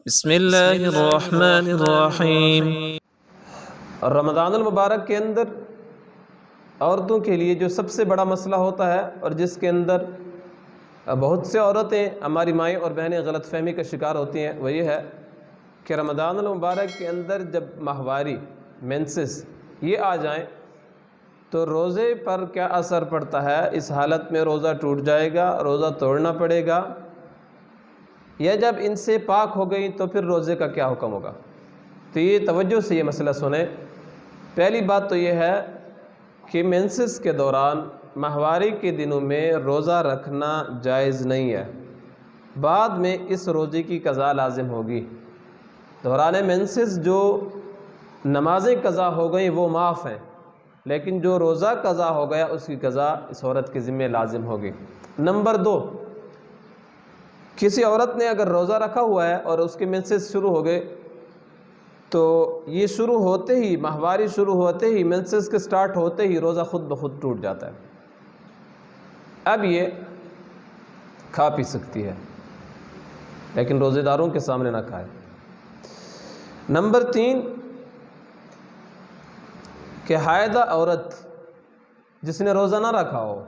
بسم اللہ الرحمن الرحیم۔ اور رمضان المبارک کے اندر عورتوں کے لیے جو سب سے بڑا مسئلہ ہوتا ہے اور جس کے اندر بہت سے عورتیں ہماری مائیں اور بہنیں غلط فہمی کا شکار ہوتی ہیں وہ یہ ہے کہ رمضان المبارک کے اندر جب ماہواری مینسز یہ آ جائیں تو روزے پر کیا اثر پڑتا ہے، اس حالت میں روزہ ٹوٹ جائے گا، روزہ توڑنا پڑے گا، یا جب ان سے پاک ہو گئی تو پھر روزے کا کیا حکم ہوگا۔ تو یہ توجہ سے یہ مسئلہ سنیں۔ پہلی بات تو یہ ہے کہ مینسز کے دوران ماہواری کے دنوں میں روزہ رکھنا جائز نہیں ہے، بعد میں اس روزے کی قضا لازم ہوگی۔ دوران مینسز جو نمازیں قضا ہو گئیں وہ معاف ہیں، لیکن جو روزہ قضا ہو گیا اس کی قضا اس عورت کے ذمہ لازم ہوگی۔ نمبر 2، کسی عورت نے اگر روزہ رکھا ہوا ہے اور اس کے مینسز شروع ہو گئے تو یہ شروع ہوتے ہی، ماہواری شروع ہوتے ہی، مینسز کے سٹارٹ ہوتے ہی روزہ خود بخود ٹوٹ جاتا ہے۔ اب یہ کھا پی سکتی ہے لیکن روزے داروں کے سامنے نہ کھائے۔ نمبر 3 کہ حائضہ عورت جس نے روزہ نہ رکھا ہو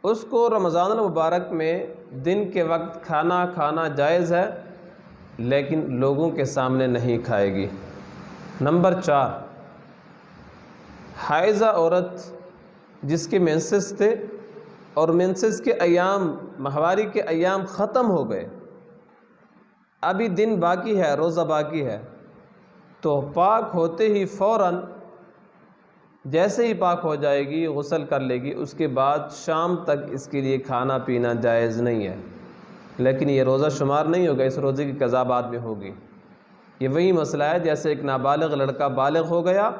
اس کو رمضان المبارک میں دن کے وقت کھانا کھانا جائز ہے لیکن لوگوں کے سامنے نہیں کھائے گی۔ نمبر 4 حائضہ عورت جس کے مینسز تھے اور مینسز کے ایام، ماہواری کے ایام ختم ہو گئے، ابھی دن باقی ہے، روزہ باقی ہے، تو پاک ہوتے ہی فوراً جیسے ہی پاک ہو جائے گی غسل کر لے گی، اس کے بعد شام تک اس کے لیے کھانا پینا جائز نہیں ہے، لیکن یہ روزہ شمار نہیں ہوگا، اس روزے کی قضا بعد میں ہوگی۔ یہ وہی مسئلہ ہے جیسے ایک نابالغ لڑکا بالغ ہو گیا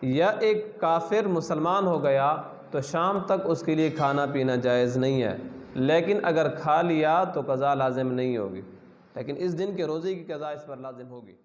یا ایک کافر مسلمان ہو گیا تو شام تک اس کے لیے کھانا پینا جائز نہیں ہے، لیکن اگر کھا لیا تو قضا لازم نہیں ہوگی، لیکن اس دن کے روزے کی قضا اس پر لازم ہوگی۔